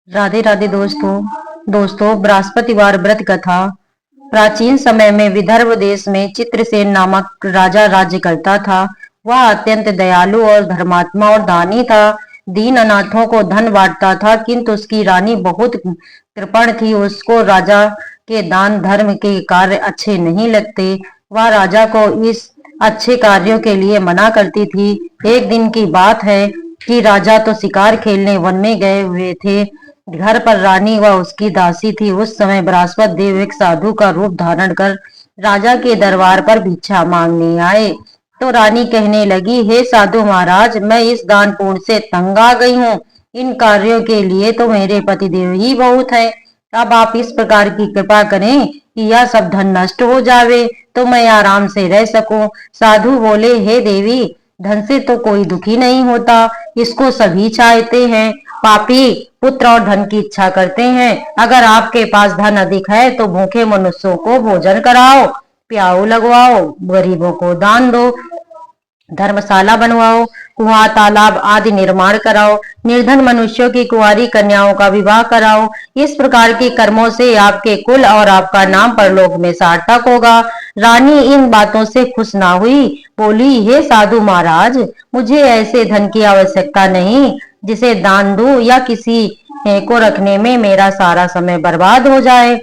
राधे राधे दोस्तों बृहस्पतिवार व्रत कथा। प्राचीन समय में विदर्भ देश में चित्रसेन नामक राजा राज्य करता था। वह अत्यंत दयालु और धर्मात्मा और दानी था। दीन अनाथों को धन बांटता था, किंतु उसकी रानी बहुत कृपण थी। उसको राजा के दान धर्म के कार्य अच्छे नहीं लगते। वह राजा को इस अच्छे कार्यों के लिए मना करती थी। एक दिन की बात है कि राजा तो शिकार खेलने वन में गए हुए थे। घर पर रानी व उसकी दासी थी। उस समय बृहस्पति देव एक साधु का रूप धारण कर राजा के दरबार पर भिक्षा मांगने आए। तो रानी कहने लगी, हे साधु महाराज, मैं इस दान पुण्य से तंग आ गई हूँ। इन कार्यों के लिए तो मेरे पतिदेव ही बहुत है। अब आप इस प्रकार की कृपा करें कि यह सब धन नष्ट हो जावे, तो मैं आराम से रह सकूं। साधु बोले, हे देवी, धन से तो कोई दुखी नहीं होता, इसको सभी चाहते हैं। पापी पुत्र और धन की इच्छा करते हैं। अगर आपके पास धन अधिक है तो भूखे मनुष्यों को भोजन कराओ, प्याऊ लगवाओ, गरीबों को दान दो, धर्मशाला बनवाओ, कुआं तालाब आदि निर्माण कराओ, निर्धन मनुष्यों की कुंवारी कन्याओं का विवाह कराओ। इस प्रकार के कर्मों से आपके कुल और आपका नाम परलोक में सार्थक होगा। रानी इन बातों से खुश ना हुई, बोली, हे साधु महाराज, मुझे ऐसे धन की आवश्यकता नहीं जिसे दान दूं या किसी को रखने में मेरा सारा समय बर्बाद हो जाए।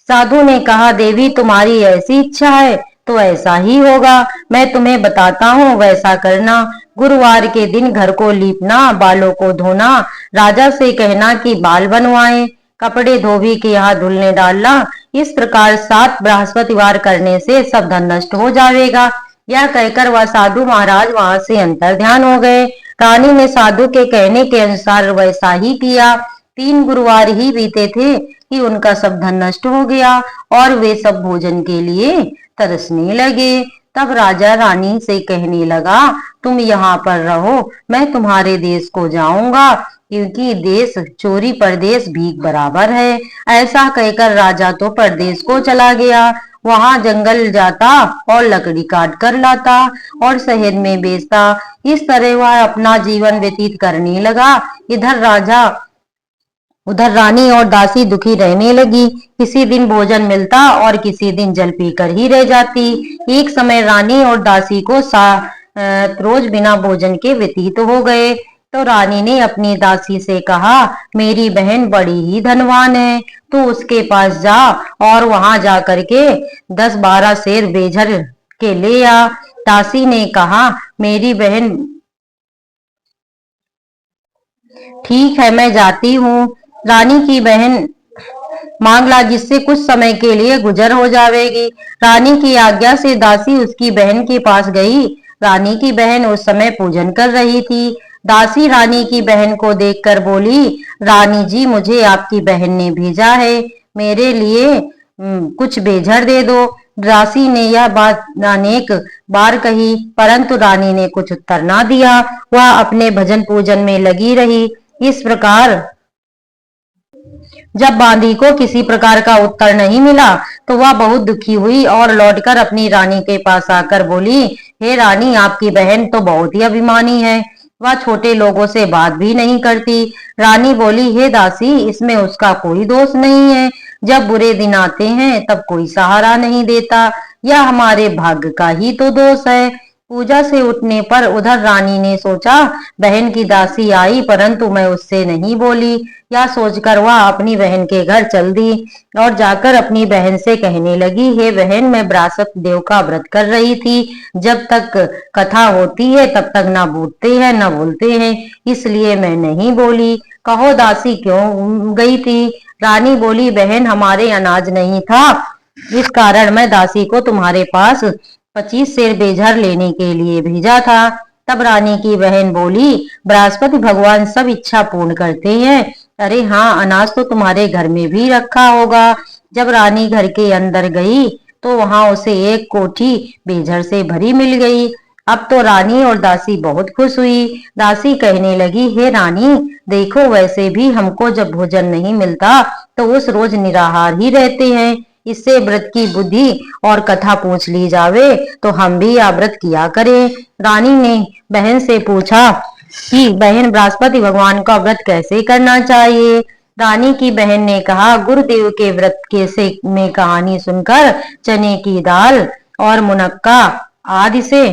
साधु ने कहा, देवी, तुम्हारी ऐसी इच्छा है तो ऐसा ही होगा। मैं तुम्हें बताता हूँ, वैसा करना। गुरुवार के दिन घर को लीपना, बालों को धोना, राजा से कहना कि बाल बनवाए, कपड़े धोबी के यहाँ धुलने डालना। इस प्रकार 7 बृहस्पतिवार करने से सब धन नष्ट हो जाएगा। यह कहकर वह साधु महाराज वहां से अंतर ध्यान हो गए। रानी ने साधु के कहने के अनुसार वैसा ही किया। 3 गुरुवार ही बीते थे कि उनका सब धन नष्ट हो गया और वे सब भोजन के लिए तरसने लगे। तब राजा रानी से कहने लगा, तुम यहाँ पर रहो, मैं तुम्हारे देश को जाऊंगा, क्योंकि देश चोरी परदेश भीख बराबर है। ऐसा कहकर राजा तो परदेश को चला गया। वहां जंगल जाता और लकड़ी काट कर लाता और शहर में बेचता। इस तरह वह अपना जीवन व्यतीत करने लगा। उधर रानी और दासी दुखी रहने लगी। किसी दिन भोजन मिलता और किसी दिन जल पीकर ही रह जाती। एक समय रानी और दासी को रोज बिना भोजन के व्यतीत हो गए। तो रानी ने अपनी दासी से कहा, मेरी बहन बड़ी ही धनवान है, तू उसके पास जा और वहां जा करके 10-12 शेर बेझर के ले आ। दासी ने कहा, मेरी बहन, ठीक है, मैं जाती हूँ। रानी की बहन मांग ला, जिससे कुछ समय के लिए गुजर हो जाएगी। रानी की आज्ञा से दासी उसकी बहन के पास गई। रानी की बहन उस समय पूजन कर रही थी। दासी रानी की बहन को देखकर बोली, रानी जी, मुझे आपकी बहन ने भेजा है, मेरे लिए कुछ बेझर दे दो। दासी ने यह बात अनेक बार कही, परंतु रानी ने कुछ उत्तर ना दिया। वह अपने भजन पूजन में लगी रही। इस प्रकार जब बांदी को किसी प्रकार का उत्तर नहीं मिला तो वह बहुत दुखी हुई और लौटकर अपनी रानी के पास आकर बोली, हे रानी, आपकी बहन तो बहुत ही अभिमानी है, वह छोटे लोगों से बात भी नहीं करती। रानी बोली, हे दासी, इसमें उसका कोई दोष नहीं है। जब बुरे दिन आते हैं तब कोई सहारा नहीं देता, यह हमारे भाग्य का ही तो दोष है। पूजा से उठने पर उधर रानी ने सोचा, बहन की दासी आई, परंतु मैं उससे नहीं बोली। यह सोचकर वह अपनी बहन के घर चल दी और जाकर अपनी बहन से कहने लगी, हे बहन, मैं बृहस्पति देव का व्रत कर रही थी। जब तक कथा होती है तब तक ना बूटते हैं न बोलते हैं, इसलिए मैं नहीं बोली। कहो दासी क्यों गई थी? रानी बोली, बहन, हमारे अनाज नहीं था, इस कारण मैं दासी को तुम्हारे पास 25 शेर बेझर लेने के लिए भेजा था। तब रानी की बहन बोली, बृहस्पति भगवान सब इच्छा पूर्ण करते हैं। अरे हाँ, अनाज तो तुम्हारे घर में भी रखा होगा। जब रानी घर के अंदर गई तो वहां उसे एक कोठी बेझर से भरी मिल गई। अब तो रानी और दासी बहुत खुश हुई। दासी कहने लगी, हे रानी, देखो, वैसे भी हमको जब भोजन नहीं मिलता तो उस रोज निराहार ही रहते हैं। इससे व्रत की बुद्धि और कथा पूछ ली जावे तो हम भी यह व्रत किया करें। रानी ने बहन से पूछा कि बहन, बृहस्पति भगवान का व्रत कैसे करना चाहिए? रानी की बहन ने कहा, गुरुदेव के व्रत के से में कहानी सुनकर चने की दाल और मुनक्का आदि से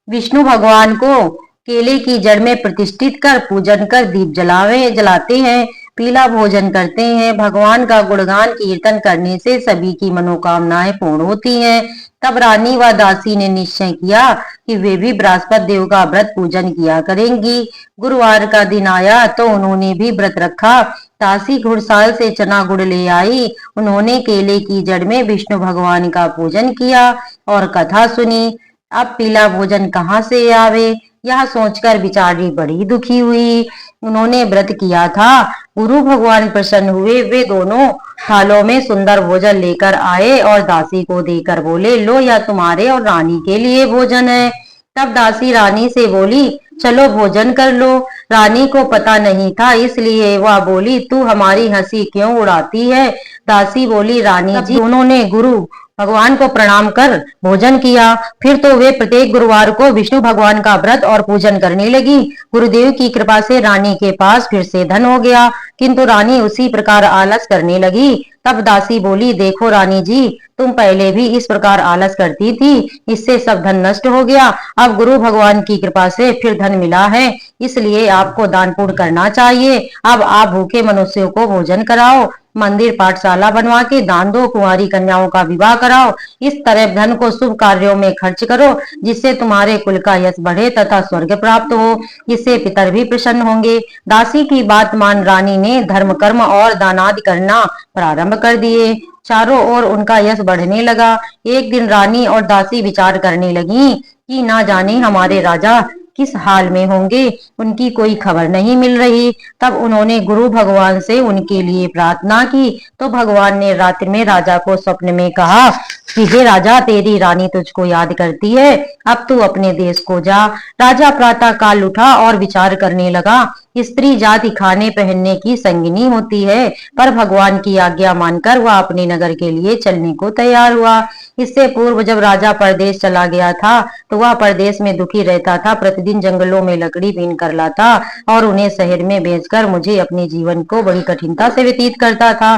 विष्णु भगवान को केले की जड़ में प्रतिष्ठित कर पूजन कर दीप जलाते हैं, पीला भोजन करते हैं। भगवान का गुणगान कीर्तन करने से सभी की मनोकामनाएं पूर्ण होती हैं। तब रानी व दासी ने निश्चय किया कि वे भी बृहस्पति देव का व्रत पूजन किया करेंगी। गुरुवार का दिन आया तो उन्होंने भी व्रत रखा। दासी घुड़साल से चना गुड़ ले आई। उन्होंने केले की जड़ में विष्णु भगवान का पूजन किया और कथा सुनी। अब पीला भोजन कहाँ से आवे, यह सोचकर बिचारी बड़ी दुखी हुई। उन्होंने व्रत किया था। गुरु भगवान प्रसन्न हुए। वे दोनों थालों में सुंदर भोजन लेकर आए और दासी को देकर बोले, लो यह तुम्हारे और रानी के लिए भोजन है। तब दासी रानी से बोली, चलो भोजन कर लो। रानी को पता नहीं था, इसलिए वह बोली, तू हमारी हंसी क्यों उड़ाती है। दासी बोली, रानी जी, दोनों ने गुरु भगवान को प्रणाम कर भोजन किया। फिर तो वे प्रत्येक गुरुवार को विष्णु भगवान का व्रत और पूजन करने लगी। गुरुदेव की कृपा से रानी के पास फिर से धन हो गया, किंतु रानी उसी प्रकार आलस करने लगी। तब दासी बोली, देखो रानी जी, तुम पहले भी इस प्रकार आलस करती थी, इससे सब धन नष्ट हो गया। अब गुरु भगवान की कृपा से फिर धन मिला है, इसलिए आपको दान पुण्य करना चाहिए। अब आप भूखे मनुष्यों को भोजन कराओ, मंदिर पाठशाला बनवा के दान दो, कुंवारी कन्याओं का विवाह कराओ। इस तरह धन को शुभ कार्यों में खर्च करो, जिससे तुम्हारे कुल का यश बढ़े तथा स्वर्ग प्राप्त हो। इससे पितर भी प्रसन्न होंगे। दासी की बात मान रानी ने धर्म कर्म और दानादि करना प्रारंभ कर दिए। चारों ओर उनका यश बढ़ने लगा। एक दिन रानी और दासी विचार करने लगी कि ना जाने हमारे राजा किस हाल में होंगे, उनकी कोई खबर नहीं मिल रही। तब उन्होंने गुरु भगवान से उनके लिए प्रार्थना की, तो भगवान ने रात्रि में राजा को स्वप्न में कहा कि हे राजा, तेरी रानी तुझको याद करती है, अब तू अपने देश को जा। राजा प्रातः काल उठा और विचार करने लगा, स्त्री जाति खाने पहनने की संगिनी होती है, पर भगवान की आज्ञा मानकर वह अपने नगर के लिए चलने को तैयार हुआ। इससे पूर्व जब राजा परदेश चला गया था, तो वह परदेश में दुखी रहता था। प्रतिदिन जंगलों में लकड़ी बीन कर लाता और उन्हें शहर में बेचकर मुझे अपने जीवन को बड़ी कठिनता से व्यतीत करता था।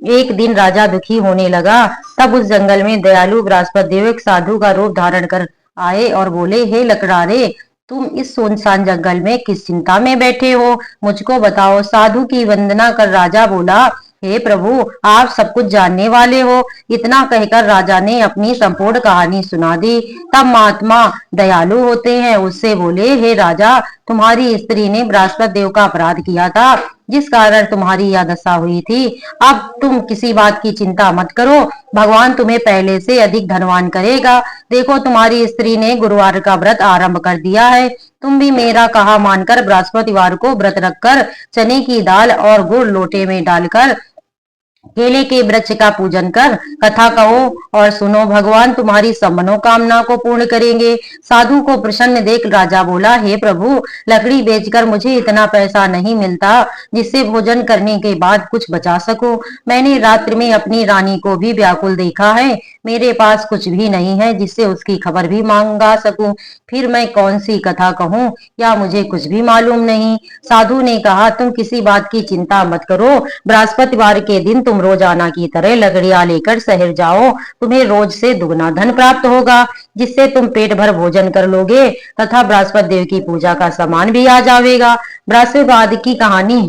एक दिन राजा दुखी होने लगा। तब उस जंगल में दयालु बृहस्पति देव एक साधु का रूप धारण कर आए और बोले, हे लकड़ारे, तुम इस सुनसान जंगल में किस चिंता में बैठे हो, मुझको बताओ। साधु की वंदना कर राजा बोला, हे प्रभु, आप सब कुछ जानने वाले हो। इतना कहकर राजा ने अपनी संपूर्ण कहानी सुना दी। तब महात्मा दयालु होते हैं, उससे बोले, हे राजा, तुम्हारी स्त्री ने बृहस्पति देव का अपराध किया था, जिस कारण तुम्हारी यह दशा हुई थी। अब तुम किसी बात की चिंता मत करो, भगवान तुम्हें पहले से अधिक धनवान करेगा। देखो, तुम्हारी स्त्री ने गुरुवार का व्रत आरंभ कर दिया है। तुम भी मेरा कहा मानकर बृहस्पतिवार को व्रत रखकर चने की दाल और गुड़ लोटे में डालकर केले के वृक्ष का पूजन कर कथा कहो और सुनो, भगवान तुम्हारी सब मनोकामना को पूर्ण करेंगे। साधु को प्रसन्न देख राजा बोला, हे प्रभु, लकड़ी बेचकर मुझे इतना पैसा नहीं मिलता जिससे भोजन करने के बाद कुछ बचा सको। मैंने रात्रि में अपनी रानी को भी व्याकुल देखा है। मेरे पास कुछ भी नहीं है जिससे उसकी खबर भी मांगा सकूं। फिर मैं कौन सी कथा कहूं, या मुझे कुछ भी मालूम नहीं। साधु ने कहा, तुम किसी बात की चिंता मत करो। बृहस्पतिवार के दिन तुम रोजाना की तरह लकड़ियां लेकर शहर जाओ, तुम्हें रोज से दुगना धन प्राप्त होगा, जिससे तुम पेट भर भोजन कर लोगे तथा बृहस्पति देव की पूजा का सामान भी आ जाएगा। बृहस्पतिवाद की कहानी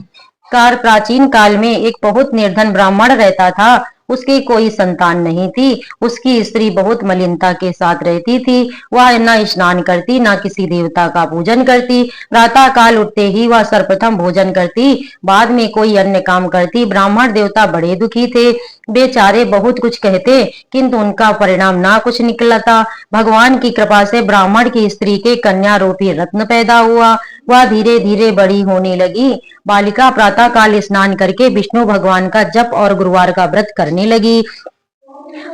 कार प्राचीन काल में एक बहुत निर्धन ब्राह्मण रहता था। उसकी कोई संतान नहीं थी। उसकी स्त्री बहुत मलिनता के साथ रहती थी। वह न स्नान करती, न किसी देवता का पूजन करती। प्रातः काल उठते ही वह सर्वप्रथम भोजन करती, बाद में कोई अन्य काम करती। ब्राह्मण देवता बड़े दुखी थे। बेचारे बहुत कुछ कहते, किंतु उनका परिणाम ना कुछ निकलता। भगवान की कृपा से ब्राह्मण की स्त्री के कन्या रूपी रत्न पैदा हुआ। वह धीरे धीरे बड़ी होने लगी। बालिका प्रातः काल स्नान करके विष्णु भगवान का जप और गुरुवार का व्रत करने लगी।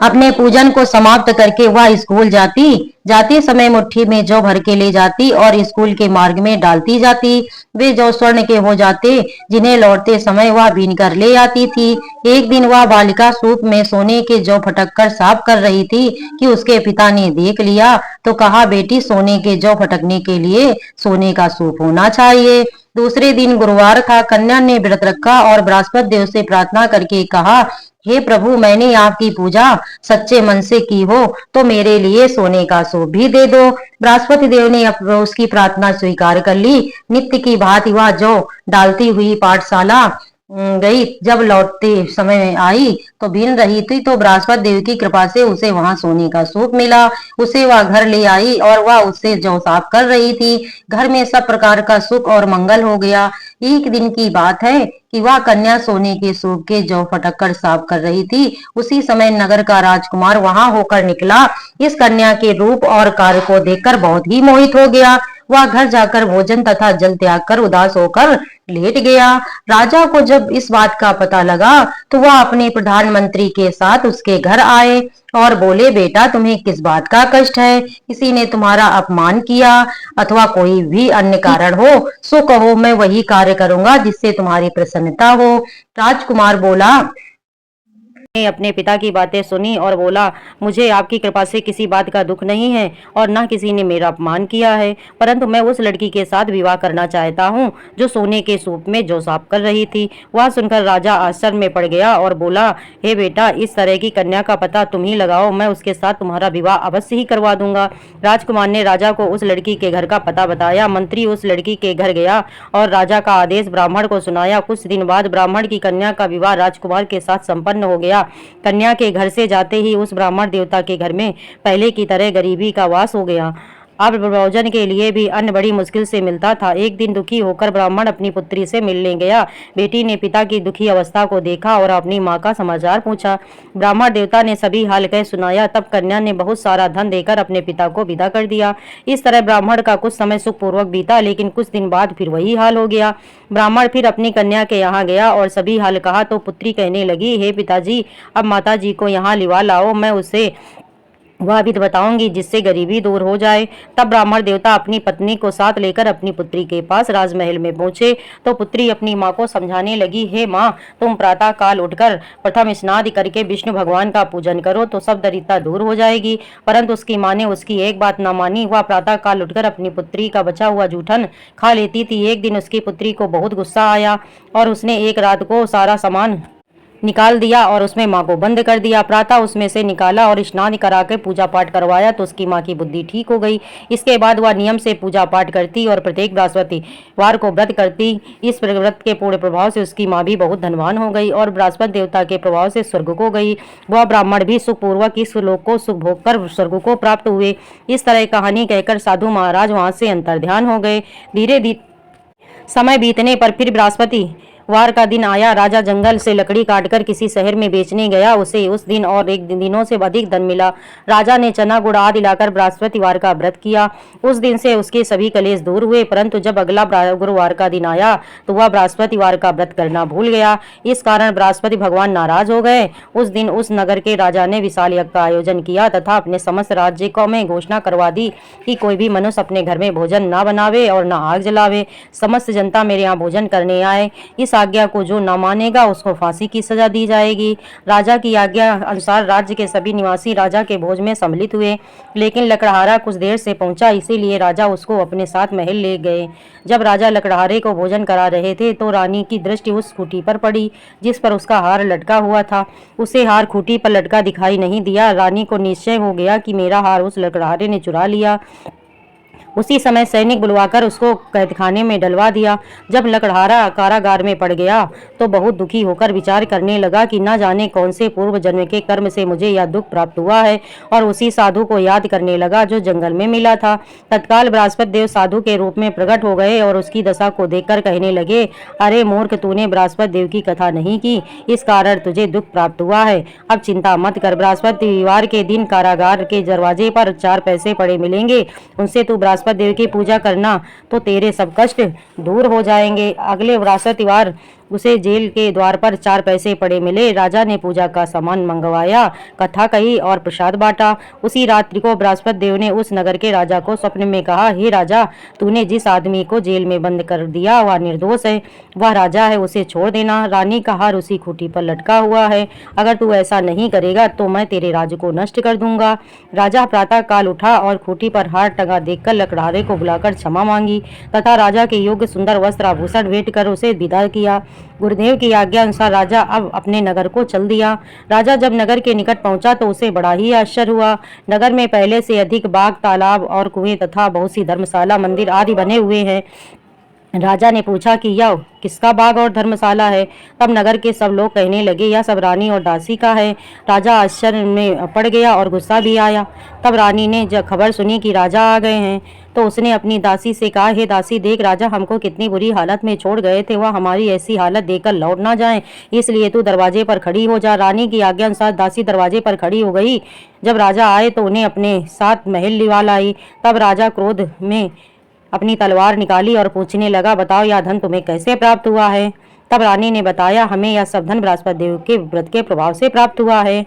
अपने पूजन को समाप्त करके वह स्कूल जाती समय मुट्ठी में जौ भर के ले जाती और स्कूल के मार्ग में डालती जाती। वे जौ स्वर्ण के हो जाते, जिन्हें लौटते समय वह बीन कर ले आती थी। एक दिन वह बालिका सूप में सोने के जौ फटक कर साफ कर रही थी कि उसके पिता ने देख लिया, तो कहा, बेटी, सोने के जौ फटकने के लिए सोने का सूप होना चाहिए। दूसरे दिन गुरुवार था। कन्या ने व्रत रखा और बृहस्पति देव से प्रार्थना करके कहा, हे प्रभु, मैंने आपकी पूजा सच्चे मन से की हो तो मेरे लिए सोने का सूप भी दे दो। बृहस्पति देव ने उसकी प्रार्थना स्वीकार कर ली। नित्य की भांति वह जौ डालती हुई पाठशाला गई। जब लौटते समय आई तो भीन रही थी, तो बृहस्पति देव की कृपा से उसे वहां सोने का सूप मिला। उसे वह घर ले आई और वह उससे जौ साफ कर रही थी। घर में सब प्रकार का सुख और मंगल हो गया। एक दिन की बात है कि वह कन्या सोने के सूप के जौ फटक कर साफ कर रही थी। उसी समय नगर का राजकुमार वहां होकर निकला। इस कन्या के रूप और कार्य को देखकर बहुत ही मोहित हो गया। वह घर जाकर भोजन तथा जल त्याग कर उदास होकर लेट गया। राजा को जब इस बात का पता लगा तो वह अपने प्रधानमंत्री के साथ उसके घर आए और बोले, बेटा, तुम्हें किस बात का कष्ट है? किसी ने तुम्हारा अपमान किया अथवा कोई भी अन्य कारण हो सो कहो, मैं वही कार्य करूंगा जिससे तुम्हारी प्रसन्नता हो। राजकुमार बोला, ने अपने पिता की बातें सुनी और बोला, मुझे आपकी कृपा से किसी बात का दुख नहीं है और न किसी ने मेरा अपमान किया है, परंतु मैं उस लड़की के साथ विवाह करना चाहता हूँ जो सोने के सूप में जौ साफ कर रही थी। वह सुनकर राजा आश्चर्य में पड़ गया और बोला, हे बेटा, इस तरह की कन्या का पता तुम ही लगाओ, मैं उसके साथ तुम्हारा विवाह अवश्य ही करवा दूंगा। राजकुमार ने राजा को उस लड़की के घर का पता बताया। मंत्री उस लड़की के घर गया और राजा का आदेश ब्राह्मण को सुनाया। कुछ दिन बाद ब्राह्मण की कन्या का विवाह राजकुमार के साथ संपन्न हो गया। कन्या के घर से जाते ही उस ब्राह्मण देवता के घर में पहले की तरह गरीबी का वास हो गया। अब भोजन के लिए भी अन्न बड़ी मुश्किल से मिलता था। एक दिन दुखी होकर ब्राह्मण अपनी पुत्री से मिलने गया। बेटी ने पिता की दुखी अवस्था को देखा और अपनी माँ का समाचार पूछा। ब्राह्मण देवता ने सभी हाल कह सुनाया। तब कन्या ने बहुत सारा धन देकर अपने पिता को विदा कर दिया। इस तरह ब्राह्मण का कुछ समय सुखपूर्वक बीता, लेकिन कुछ दिन बाद फिर वही हाल हो गया। ब्राह्मण फिर अपनी कन्या के यहाँ गया और सभी हाल कहा तो पुत्री कहने लगी, हे पिताजी, अब माता जी को यहाँ लिवा लाओ, मैं उसे वह भी बताऊंगी जिससे गरीबी दूर हो जाए। तब ब्राह्मण देवता अपनी पत्नी को साथ लेकर अपनी पुत्री के पास राजमहल में पहुंचे तो पुत्री अपनी माँ को समझाने लगी, हे माँ, तुम प्रातः काल उठकर प्रथम स्नान करके विष्णु भगवान का पूजन करो तो सब दरिद्रता दूर हो जाएगी। परंतु उसकी माँ ने उसकी एक बात न मानी। वह प्रातः काल उठकर अपनी पुत्री का बचा हुआ जूठन खा लेती थी। एक दिन उसकी पुत्री को बहुत गुस्सा आया और उसने एक रात को सारा सामान निकाल दिया और उसमें माँ को बंद कर दिया। प्रातः उसमें से निकाला और स्नान करा के पूजा पाठ करवाया तो उसकी माँ की बुद्धि ठीक हो गई। इसके बाद वह नियम से पूजा पाठ करती और प्रत्येक बृहस्पतिवार को व्रत करती। इस व्रत के पूर्ण प्रभाव से उसकी माँ भी बहुत धनवान हो गई और बृहस्पति देवता के प्रभाव से स्वर्ग को गई। वह ब्राह्मण भी सुखपूर्वक इस लोक को सुख भोग कर स्वर्ग को प्राप्त हुए। इस तरह कहानी कहकर साधु महाराज वहां से अंतर्ध्यान हो गए। धीरे धीरे समय बीतने पर फिर बृहस्पति वार का दिन आया। राजा जंगल से लकड़ी काटकर किसी शहर में बेचने गया। उसे उस दिन और एक दिनों से अधिक धन मिला। राजा ने चना गुड़ आदि लाकर बृहस्पतिवार का व्रत किया। उस दिन से उसके सभी कलेश दूर हुए, परंतु जब अगला गुरुवार का दिन आया तो वह बृहस्पतिवार का व्रत करना भूल गया। इस कारण बृहस्पति भगवान नाराज हो गए। उस दिन उस नगर के राजा ने विशाल यज्ञ का आयोजन किया तथा अपने समस्त राज्य को में घोषणा करवा दी कि कोई भी मनुष्य अपने घर में भोजन न बनावे और न आग जलावे। समस्त जनता मेरे यहाँ भोजन करने आए। इस आज्ञा को जो न मानेगा उसको फांसी की सजा दी जाएगी। राजा की आज्ञा अनुसार राज्य के सभी निवासी राजा के भोज में सम्मिलित हुए, लेकिन लकड़हारा कुछ देर से पहुंचा, इसीलिए राजा उसको अपने साथ महल ले गए। जब राजा लकड़हारे को भोजन करा रहे थे तो रानी की दृष्टि उस खूंटी पर पड़ी जिस पर उसका हार लटका हुआ था। उसे हार खूंटी पर लटका दिखाई नहीं दिया। रानी को निश्चय हो गया कि मेरा हार उस लकड़हारे ने चुरा लिया। उसी समय सैनिक बुलवाकर उसको कैदखाने में डलवा दिया। जब लकड़हारा कारागार में पड़ गया तो बहुत दुखी होकर विचार करने लगा कि न जाने कौन से पूर्व जन्म के कर्म से मुझे यह दुख प्राप्त हुआ है, और उसी साधु को याद करने लगा जो जंगल में मिला था। तत्काल बृहस्पति देव साधु के रूप में प्रकट हो गए और उसकी दशा को देखकर कहने लगे, अरे मूर्ख, तूने बृहस्पति देव की कथा नहीं की, इस कारण तुझे दुख प्राप्त हुआ है। अब चिंता मत कर, बृहस्पतिवार के दिन कारागार के दरवाजे पर 4 पैसे पड़े मिलेंगे, उनसे तू बृहस्पति देव की पूजा करना तो तेरे सब कष्ट दूर हो जाएंगे। अगले बृहस्पतिवार उसे जेल के द्वार पर 4 पैसे पड़े मिले। राजा ने पूजा का सामान मंगवाया, कथा कही और प्रसाद बांटा। उसी रात्रि को बृहस्पति देव ने उस नगर के राजा को स्वप्न में कहा, हे राजा, तूने जिस आदमी को जेल में बंद कर दिया वह निर्दोष है, वह राजा है, उसे छोड़ देना। रानी का हार उसी खूंटी पर लटका हुआ है, अगर तू ऐसा नहीं करेगा तो मैं तेरे राज्य को नष्ट कर दूंगा। राजा प्रातः काल उठा और खूंटी पर हार टंगा देखकर लकड़हारे को बुलाकर क्षमा मांगी तथा राजा के योग्य सुंदर वस्त्र आभूषण भेंट कर उसे विदा किया। गुरुदेव की आज्ञा अनुसार राजा अब अपने नगर को चल दिया। राजा जब नगर के निकट पहुंचा तो उसे बड़ा ही आश्चर्य हुआ। नगर में पहले से अधिक बाग, तालाब और कुएं तथा बहुत सी धर्मशाला, मंदिर आदि बने हुए हैं। राजा ने पूछा कि यह किसका बाग और धर्मशाला है। तब नगर के सब लोग कहने लगे, यह सब रानी और दासी का है। राजा आश्चर्य में पड़ गया और गुस्सा भी आया। तब रानी ने जब खबर सुनी कि राजा आ गए हैं तो उसने अपनी दासी से कहा, हे दासी, देख राजा हमको कितनी बुरी हालत में छोड़ गए थे, वह हमारी ऐसी हालत देखकर लौट ना जाएं, इसलिए तू दरवाजे पर खड़ी हो जा। रानी की आज्ञा अनुसार दासी दरवाजे पर खड़ी हो गई। जब राजा आए तो उन्हें अपने साथ महल लिवा लाई। तब राजा क्रोध में अपनी तलवार निकाली और पूछने लगा, बताओ यह धन तुम्हें कैसे प्राप्त हुआ है। तब रानी ने बताया, हमें यह सब धन बृहस्पति देव के व्रत के प्रभाव से प्राप्त हुआ है।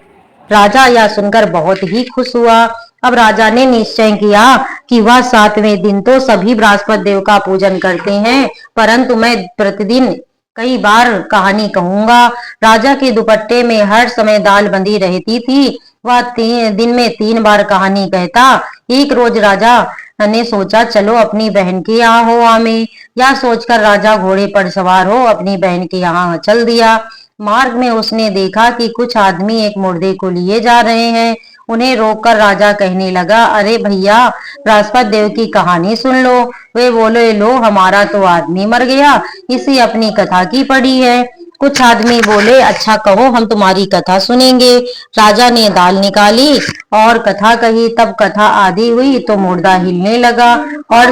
राजा यह सुनकर बहुत ही खुश हुआ। अब राजा ने निश्चय किया कि वह 7वें दिन तो सभी बृहस्पति देव का पूजन करते हैं, परंतु मैं प्रतिदिन कई बार कहानी कहूंगा। राजा के दुपट्टे में हर समय दाल बंधी रहती थी। वह दिन में 3 बार कहानी कहता। एक रोज राजा ने सोचा, चलो अपनी बहन के यहाँ हो आमे। यह सोचकर राजा घोड़े पर सवार हो अपनी बहन के यहाँ चल दिया। मार्ग में उसने देखा कि कुछ आदमी एक मुर्दे को लिए जा रहे हैं। उन्हें रोककर राजा कहने लगा, अरे भैया, बृहस्पति देव की कहानी सुन लो। वे बोले, लो, हमारा तो आदमी मर गया, इसी अपनी कथा की पड़ी है। कुछ आदमी बोले, अच्छा कहो, हम तुम्हारी कथा सुनेंगे। राजा ने दाल निकाली और कथा कही। तब कथा आधी हुई तो मुर्दा हिलने लगा और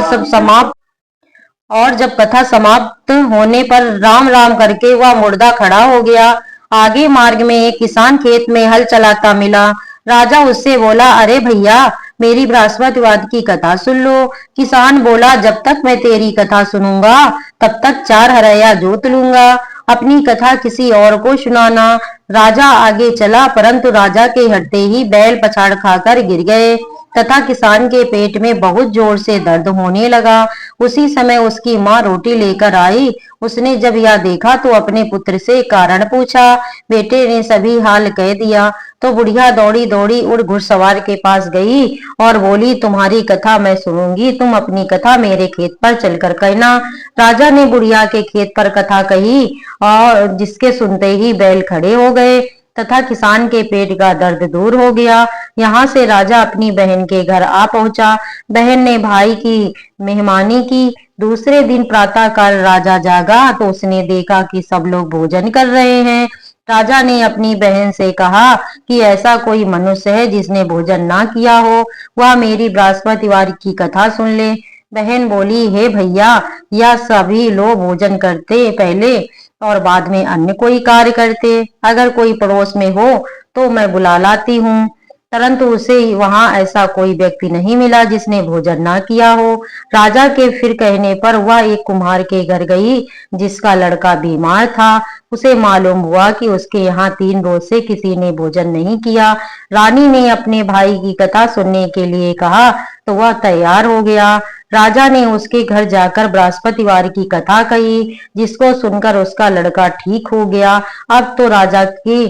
जब कथा समाप्त होने पर राम राम करके वह मुर्दा खड़ा हो गया। आगे मार्ग में एक किसान खेत में हल चलाता मिला। राजा उससे बोला, अरे भैया, मेरी बृहस्पतिवाद की कथा सुन लो। किसान बोला, जब तक मैं तेरी कथा सुनूंगा तब तक 4 हरया जोत लूंगा, अपनी कथा किसी और को सुनाना। राजा आगे चला, परंतु राजा के हटते ही बैल पछाड़ खाकर गिर गए तथा किसान के पेट में बहुत जोर से दर्द होने लगा। उसी समय उसकी माँ रोटी लेकर आई। उसने जब यह देखा तो अपने पुत्र से कारण पूछा। बेटे ने सभी हाल कह दिया तो बुढ़िया दौड़ी दौड़ी उड़ घुड़सवार के पास गई और बोली, तुम्हारी कथा मैं सुनूंगी, तुम अपनी कथा मेरे खेत पर चलकर कहना। राजा ने बुढ़िया के खेत पर कथा कही और जिसके सुनते ही बैल खड़े हो गए तथा किसान के पेट का दर्द दूर हो गया। यहाँ से राजा अपनी बहन के घर आ पहुंचा। बहन ने भाई की मेहमानी की। दूसरे दिन प्रातः काल राजा जागा तो उसने देखा कि सब लोग भोजन कर रहे हैं। राजा ने अपनी बहन से कहा कि ऐसा कोई मनुष्य है जिसने भोजन ना किया हो, वह मेरी बृहस्पतिवार की कथा सुन ले। बहन बोली, हे भैया, यह सभी लोग भोजन करते पहले और बाद में अन्य कोई कार्य करते। अगर कोई पड़ोस में हो तो मैं बुला लाती हूँ, परंतु उसे वहां ऐसा कोई व्यक्ति नहीं मिला जिसने भोजन ना किया हो। राजा के फिर कहने पर वह एक कुम्हार के घर गई जिसका लड़का बीमार था। उसे मालूम हुआ कि उसके यहाँ 3 रोज से किसी ने भोजन नहीं किया। रानी ने अपने भाई की कथा सुनने के लिए कहा तो वह तैयार हो गया। राजा ने उसके घर जाकर बृहस्पतिवार की कथा कही, जिसको सुनकर उसका लड़का ठीक हो गया। अब तो राजा की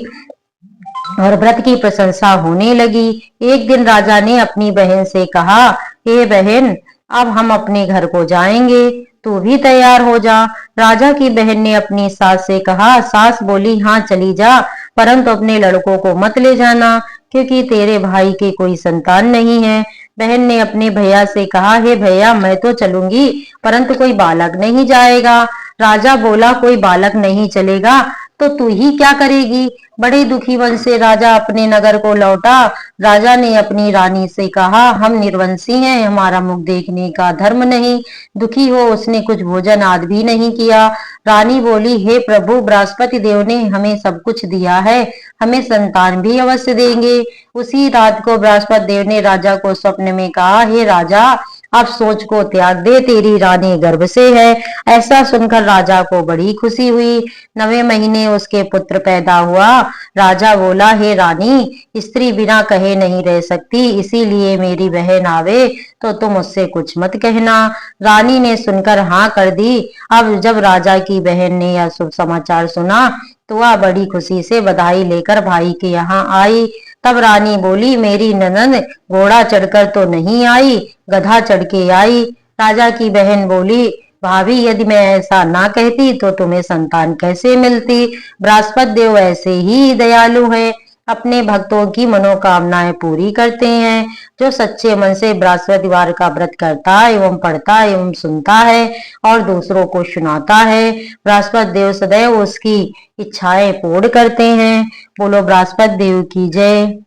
और व्रत की प्रशंसा होने लगी। एक दिन राजा ने अपनी बहन से कहा, हे बहन, अब हम अपने घर को जाएंगे, तू भी तैयार हो जा। राजा की बहन ने अपनी सास से कहा। सास बोली, हाँ चली जा, परंतु अपने लड़कों को मत ले जाना, क्योंकि तेरे भाई के कोई संतान नहीं है। बहन ने अपने भैया से कहा, हे भैया, मैं तो चलूंगी, परंतु कोई बालक नहीं जाएगा। राजा बोला, कोई बालक नहीं चलेगा तो तू ही क्या करेगी। बड़े दुखी मन से राजा अपने नगर को लौटा। राजा ने अपनी रानी से कहा, हम निर्वंशी हैं, हमारा मुख देखने का धर्म नहीं। दुखी हो उसने कुछ भोजन आदि भी नहीं किया। रानी बोली, हे प्रभु, बृहस्पति देव ने हमें सब कुछ दिया है, हमें संतान भी अवश्य देंगे। उसी रात को बृहस्पति देव ने राजा को स्वप्न में कहा, हे राजा, अब सोच को त्याग दे, तेरी रानी गर्भ से है। ऐसा सुनकर राजा को बड़ी खुशी हुई। 9वें महीने उसके पुत्र पैदा हुआ। राजा बोला, हे रानी, स्त्री बिना कहे नहीं रह सकती, इसीलिए मेरी बहन आवे तो तुम उससे कुछ मत कहना। रानी ने सुनकर हाँ कर दी। अब जब राजा की बहन ने यह शुभ समाचार सुना तो वह बड़ी खुशी से बधाई लेकर भाई के यहाँ आई। तब रानी बोली, मेरी ननद घोड़ा चढ़कर तो नहीं आई, गधा चढ़ के आई। राजा की बहन बोली, भाभी, यदि मैं ऐसा ना कहती तो तुम्हें संतान कैसे मिलती। बृहस्पति देव ऐसे ही दयालु हैं, अपने भक्तों की मनोकामनाएं पूरी करते हैं। जो सच्चे मन से बृहस्पतिवार का व्रत करता एवं पढ़ता एवं सुनता है और दूसरों को सुनाता है, बृहस्पति देव सदैव उसकी इच्छाएं पूर्ण करते हैं। बोलो बृहस्पति देव की जय।